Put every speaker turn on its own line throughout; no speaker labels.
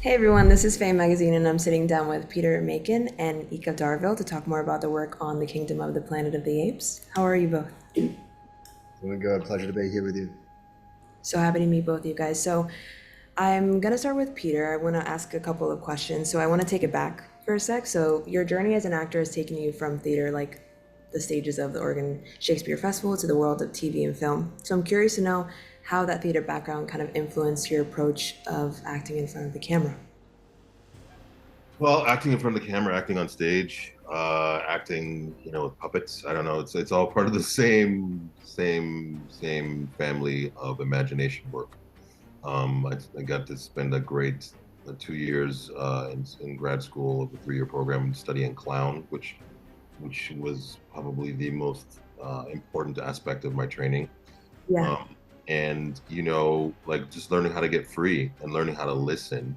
Hey everyone, this is Fame Magazine, and I'm sitting down with Peter Macon and Eka Darville to talk more about their work on the Kingdom of the Planet of the Apes. How are you both?
Doing good. Pleasure to be here with you.
So happy to meet both of you guys. So I'm gonna start with Peter. I want to ask a couple of questions. So I want to take it back for a sec. So your journey as an actor has taken you from theater, like the stages of the Oregon Shakespeare Festival, to the world of TV and film. So I'm curious to know how that theater background kind of influenced your approach of acting in front of the camera.
Well, acting in front of the camera, acting on stage, acting, with puppets. I don't know. It's all part of the same family of imagination work. I got to spend a great 2 years in grad school of a 3-year program studying clown, which was probably the most important aspect of my training.
Yeah.
And like just learning how to get free and learning how to listen.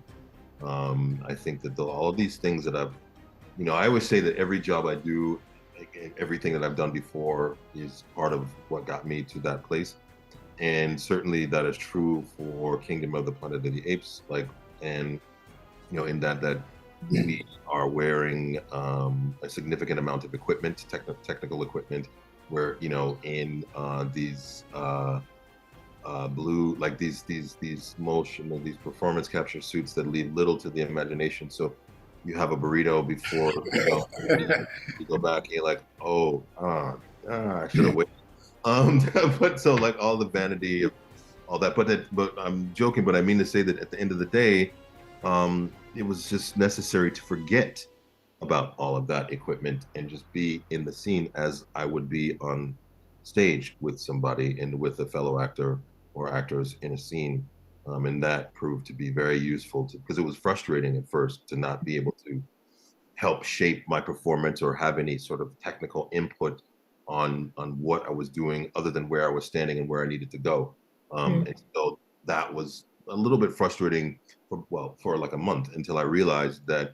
I think that all of these things that I always say that every job I do, like, everything that I've done before is part of what got me to that place. And certainly that is true for Kingdom of the Planet of the Apes. Like, and in that we are wearing a significant amount of equipment, technical equipment, where in these blue, like these motion, these performance capture suits that leave little to the imagination. So you have a burrito before you go back and you're like, oh, I should have waited. But so like all the vanity of all that, but I'm joking, but I mean to say that at the end of the day, it was just necessary to forget about all of that equipment and just be in the scene as I would be on stage with somebody and with a fellow actor or actors in a scene. And that proved to be very useful because it was frustrating at first to not be able to help shape my performance or have any sort of technical input on what I was doing other than where I was standing and where I needed to go.
Mm.
And so that was a little bit frustrating for like a month until I realized that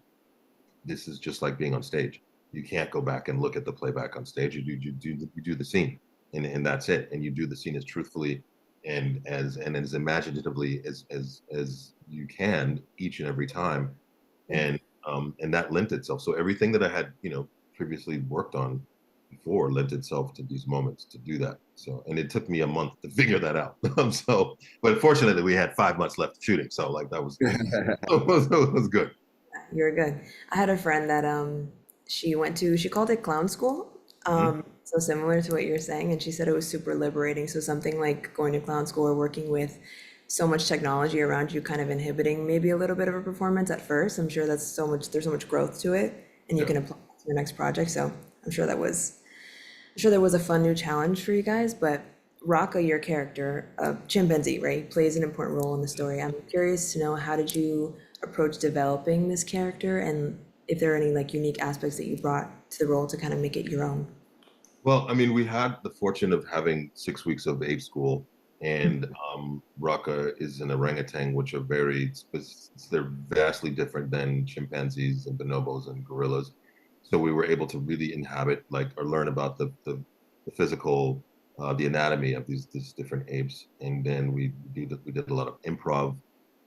this is just like being on stage. You can't go back and look at the playback on stage. You do the scene, and that's it. And you do the scene as truthfully and as imaginatively as you can each and every time,
Yeah.
and that lent itself. So everything that I had previously worked on before lent itself to these moments to do that. So, and it took me a month to figure that out. But fortunately, we had 5 months left shooting, so like that was it was good.
You're good. I had a friend that she called it clown school.
Mhm.
So similar to what you're saying, and she said it was super liberating. So something like going to clown school or working with so much technology around you kind of inhibiting maybe a little bit of a performance at first. I'm sure there's so much growth to it and you
Yeah.
can apply it to your next project. So I'm sure there was a fun new challenge for you guys, but Raka, your character, a chimpanzee, right, plays an important role in the story. I'm curious to know, how did you approach developing this character, and if there are any like unique aspects that you brought to the role to kind of make it your own?
Well, I mean, we had the fortune of having 6 weeks of ape school, and Raka is an orangutan, which are they're vastly different than chimpanzees and bonobos and gorillas. So we were able to really inhabit, like, or learn about the physical, the anatomy of these different apes, and then we did a lot of improv.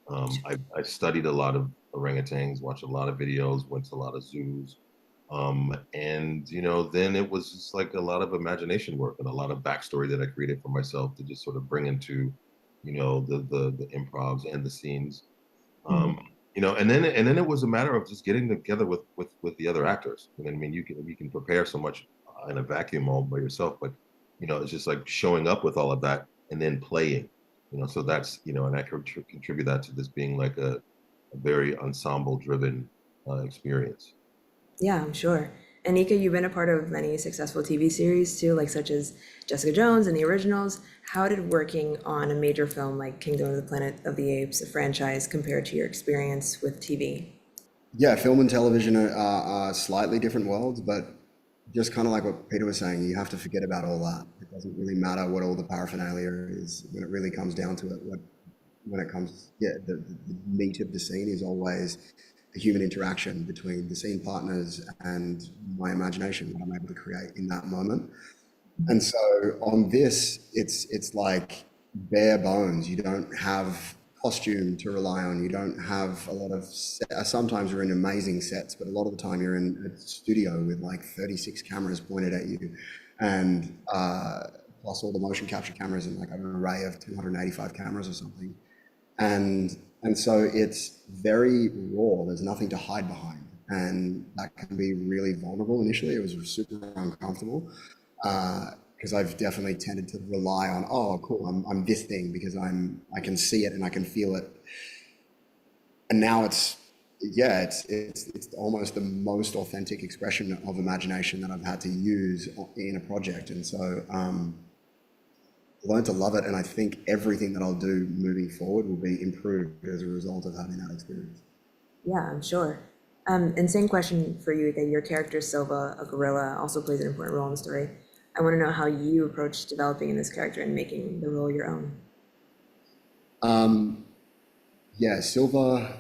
I studied a lot of orangutans, watched a lot of videos, went to a lot of zoos. And then it was just like a lot of imagination work and a lot of backstory that I created for myself to just sort of bring into, the improvs and the scenes.
Mhm.
Um, and then it was a matter of just getting together with the other actors. And I mean, you can prepare so much in a vacuum all by yourself, but it's just like showing up with all of that and then playing. So that's and I could contribute that to this being like a very ensemble driven experience.
Yeah, I'm sure. And Nika, you've been a part of many successful TV series too, like such as Jessica Jones and the originals. How did working on a major film like Kingdom of the Planet of the Apes, a franchise, compare to your experience with TV?
Yeah, film and television are slightly different worlds, but just kind of like what Peter was saying, you have to forget about all that. It doesn't really matter what all the paraphernalia is when it really comes down to it. When it comes, yeah, the meat of the scene is always the human interaction between the scene partners and my imagination, what I'm able to create in that moment. And so on this, it's like bare bones. You don't have costume to rely on. You don't have a lot of sometimes you're in amazing sets, but a lot of the time you're in a studio with like 36 cameras pointed at you, and plus all the motion capture cameras and like an array of 285 cameras or something. And so it's very raw. There's nothing to hide behind, and that can be really vulnerable. Initially, it was super uncomfortable because I've definitely tended to rely on, oh, cool, I'm this thing because I can see it and I can feel it. And now it's almost the most authentic expression of imagination that I've had to use in a project. And so learn to love it, and I think everything that I'll do moving forward will be improved as a result of having that experience.
Yeah, I'm sure. And same question for you, that your character Silva, a gorilla, also plays an important role in the story. I want to know how you approach developing this character and making the role your own.
Yeah, Silva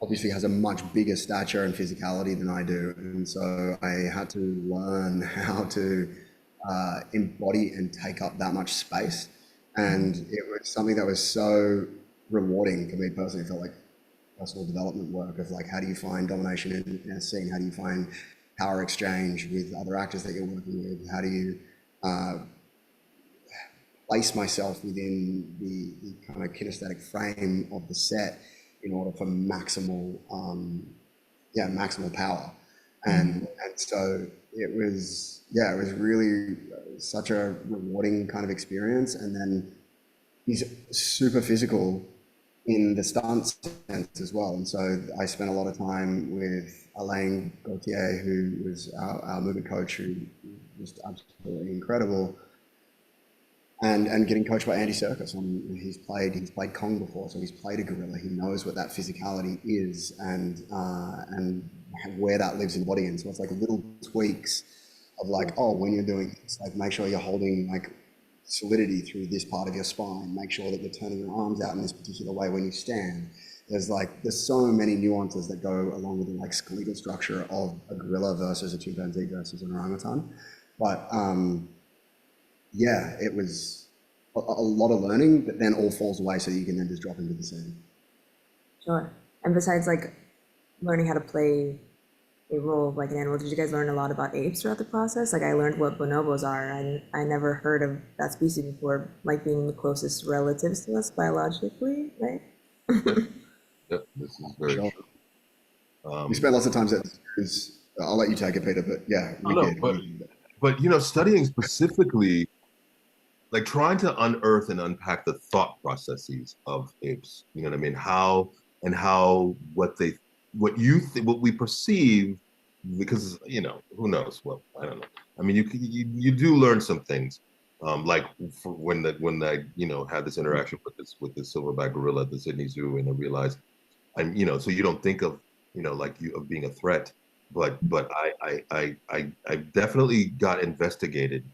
obviously has a much bigger stature and physicality than I do, and so I had to learn how to embody and take up that much space. And it was something that was so rewarding for me personally. It felt like personal development work of like, how do you find domination in a scene? How do you find power exchange with other actors that you're working with? How do you place myself within the kind of kinesthetic frame of the set in order for maximal, maximal power? And so it was really such a rewarding kind of experience. And then he's super physical in the stunt sense as well. And so I spent a lot of time with Alain Gauthier, who was our movement coach, who was absolutely incredible. And getting coached by Andy Serkis. He's played Kong before, so he's played a gorilla. He knows what that physicality is and where that lives in the body. And so it's like little tweaks of like, oh, when you're doing this, like make sure you're holding like solidity through this part of your spine. Make sure that you're turning your arms out in this particular way when you stand. There's so many nuances that go along with the like skeletal structure of a gorilla versus a chimpanzee versus an orangutan. But yeah, it was a lot of learning, but then all falls away so that you can then just drop into the scene.
Sure. And besides like learning how to play a role of like an animal, did you guys learn a lot about apes throughout the process? Like I learned what bonobos are, and I never heard of that species before, like being the closest relatives to us biologically, right?
Yep, this is very
Sure.
true.
We spent lots of times at zoos. I'll let you take it, Peter, but yeah, we
No,
did.
but you know, studying specifically, like trying to unearth and unpack the thought processes of apes. You know what I mean? How what we perceive, because you know, who knows? Well, I don't know. I mean, you do learn some things. Like for when I you know had this interaction with this silverback gorilla at the Sydney Zoo, and I realized so you don't think of like you of being a threat, but I definitely got investigated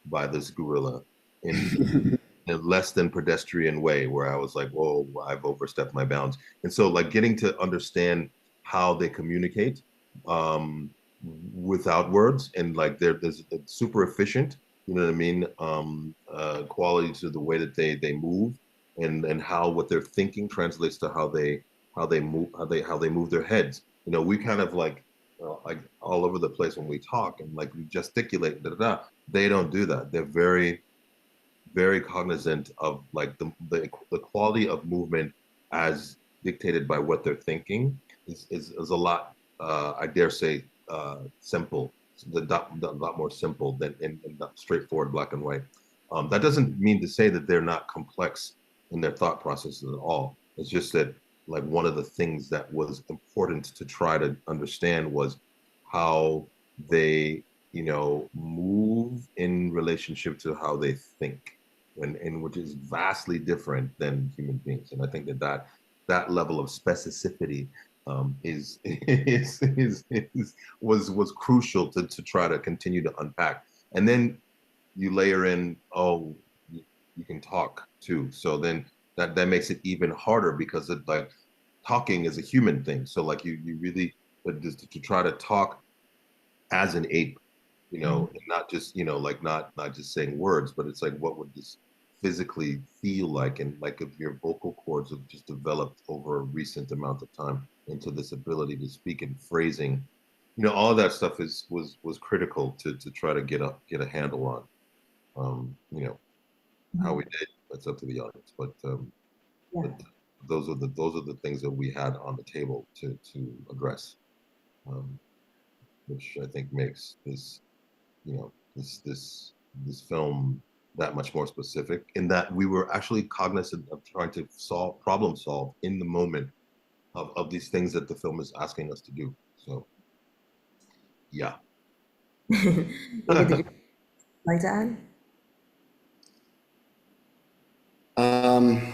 by this gorilla in a less than pedestrian way, where I was like, whoa, I've overstepped my bounds. And so like getting to understand how they communicate um, without words, and like there's a super efficient, you know what I mean, quality to the way that they move, and how what they're thinking translates to how they move their heads. You know, we kind of like all over the place when we talk and like we gesticulate, da, da, da. They don't do that. They're very cognizant of like the quality of movement as dictated by what they're thinking is a lot I dare say simple, a lot more simple than in straightforward black and white. That doesn't mean to say that they're not complex in their thought processes at all. It's just that like one of the things that was important to try to understand was how they move in relationship to how they think, and which is vastly different than human beings. And I think that level of specificity was crucial to try to continue to unpack. And then you layer in, oh, you can talk too. So then that makes it even harder, because it like talking is a human thing. So like you really, but just to try to talk as an ape, and not just like not just saying words, but it's like what would this physically feel like, and like if your vocal cords have just developed over a recent amount of time into this ability to speak and phrasing, all of that stuff was critical to try to get a handle on. How we did, that's up to the audience,
Yeah.
but those are the things that we had on the table to address, um, which I think makes this film that much more specific, in that we were actually cognizant of trying to problem solve in the moment of these things that the film is asking us to do. So yeah.
Eka, did you like to add?
Um,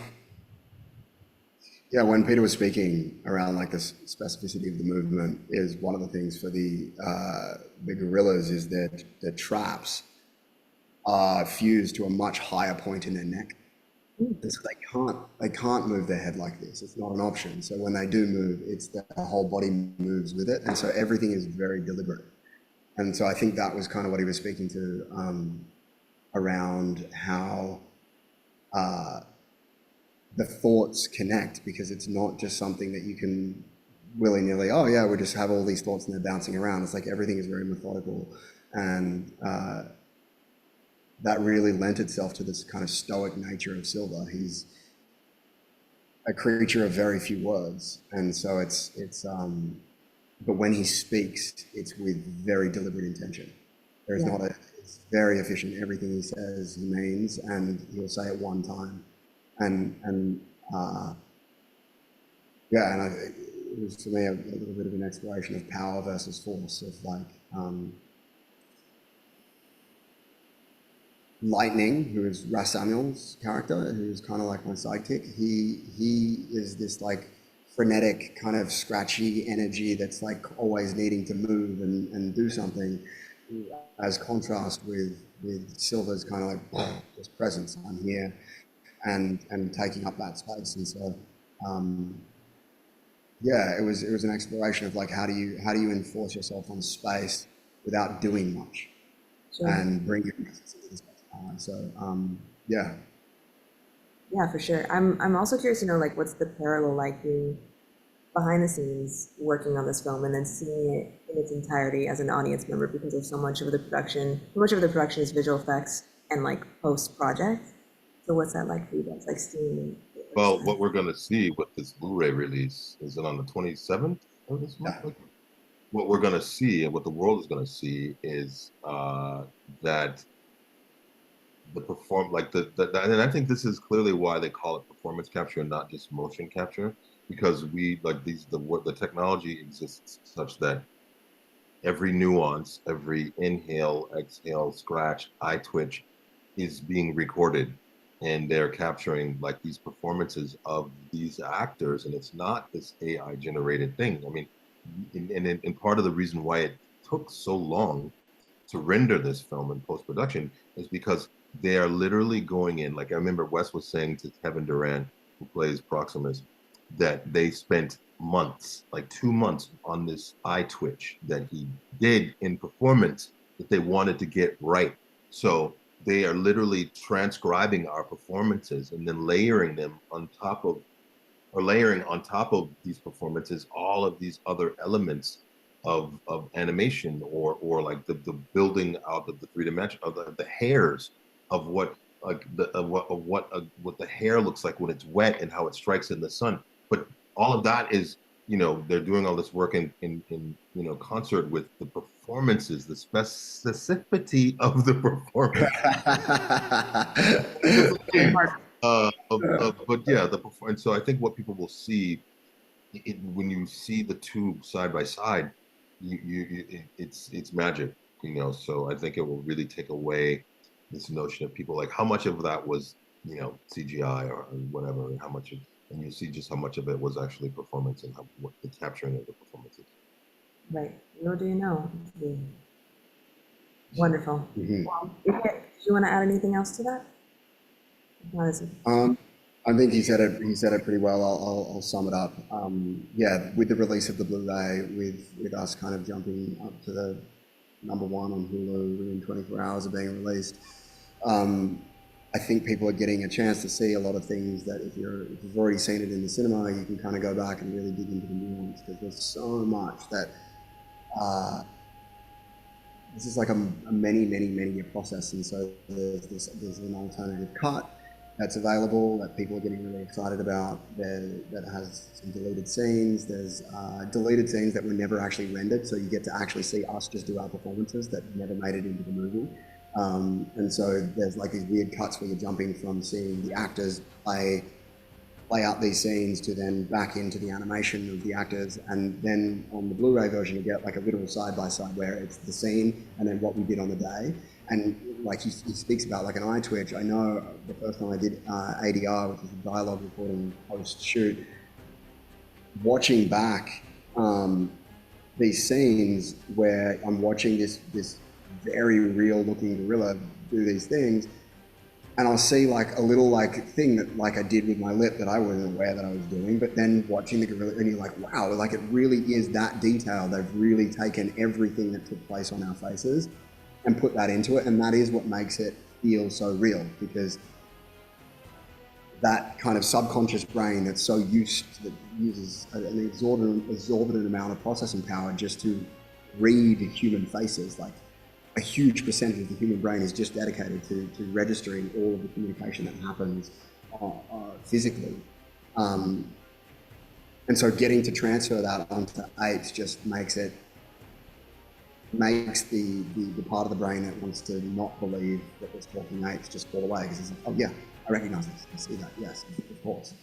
yeah, when Peter was speaking around like the specificity of the movement, is one of the things for the gorillas is that the traps are fused to a much higher point in their neck. And so they can't move their head like this. It's not an option. So when they do move, it's the whole body moves with it. And so everything is very deliberate. And so I think that was kind of what he was speaking to around how the thoughts connect, because it's not just something that you can willy-nilly, oh yeah, we just have all these thoughts and they're bouncing around. It's like everything is very methodical. And that really lent itself to this kind of stoic nature of Silva. He's a creature of very few words. And so but when he speaks, it's with very deliberate intention. There's not it's very efficient. Everything he says, he means, and he'll say it one time. And yeah, and it was for me a little bit of an exploration of power versus force, of like, Lightning, who is Ras Samuel's character, who's kind of like my sidekick. He is this like frenetic, kind of scratchy energy that's like always needing to move and do something, as contrast with Silva's kind of like just presence. I'm here, and taking up that space. And so yeah, it was an exploration of like how do you enforce yourself on space without doing much,
Sure.
and bring your presence into this. So yeah.
Yeah, for sure. I'm also curious to know like what's the parallel like being behind the scenes working on this film and then seeing it in its entirety as an audience member, because of so much of the production is visual effects and like post project. So what's that like for you guys? Like seeing it
Well,
firsthand?
what we're gonna see with this Blu-ray release, is it on the 27th of this month?
Yeah.
What we're gonna see, and what the world is gonna see, is that the perform like and I think this is clearly why they call it performance capture and not just motion capture, because we like the technology exists such that every nuance, every inhale, exhale, scratch, eye twitch is being recorded, and they're capturing like these performances of these actors, and it's not this AI generated thing. I mean, and part of the reason why it took so long to render this film in post production is because they are literally going in. Like I remember Wes was saying to Kevin Durant, who plays Proximus, that they spent months, like 2 months, on this eye twitch that he did in performance that they wanted to get right. So they are literally transcribing our performances and then layering on top of these performances all of these other elements of animation, or like the building out of the three dimension of the hairs, of what like the what the hair looks like when it's wet and how it strikes in the sun. But all of that is, they're doing all this work in concert with the performances, the specificity of the performance. But yeah, the performance. So I think what people will see, when you see the two side by side, it's magic, So I think it will really take away this notion of people like how much of that was CGI or whatever, and and you see just how much of it was actually performance, and what the capturing of the performances.
Right. Little do you know. Yeah. Wonderful.
Mhm.
Well, do you want to add anything else to that?
Um, I think he said it. He said it pretty well. I'll sum it up. Yeah, with the release of the Blu-ray, with us kind of jumping up to the #1 on Hulu within 24 hours of being released, I think people are getting a chance to see a lot of things that if you've already seen it in the cinema, you can kind of go back and really dig into the nuance, because there's so much that this is like a many year process. And so there's an alternative cut that's available that people are getting really excited about. That has some deleted scenes. There's deleted scenes that were never actually rendered, so you get to actually see us just do our performances that never made it into the movie. And so there's like these weird cuts where you're jumping from seeing the actors play out these scenes to then back into the animation of the actors. And then on the Blu-ray version, you get like a literal side-by-side where it's the scene and then what we did on the day. And like he speaks about like an eye twitch. I know the first time I did ADR, which is a dialogue recording post-shoot, watching back these scenes where I'm watching this very real looking gorilla do these things, and I'll see like a little like thing that like I did with my lip that I wasn't aware that I was doing, but then watching the gorilla and you're like, wow, like it really is that detailed. They've really taken everything that took place on our faces and put that into it, and that is what makes it feel so real, because that kind of subconscious brain that's so that uses an exorbitant amount of processing power just to read human faces. Like a huge percentage of the human brain is just dedicated to registering all of the communication that happens physically. And so getting to transfer that onto Apes just makes the part of the brain that wants to not believe that there's talking apes just fall away, because it's like, oh yeah, I recognize this, I see that, yes, of course.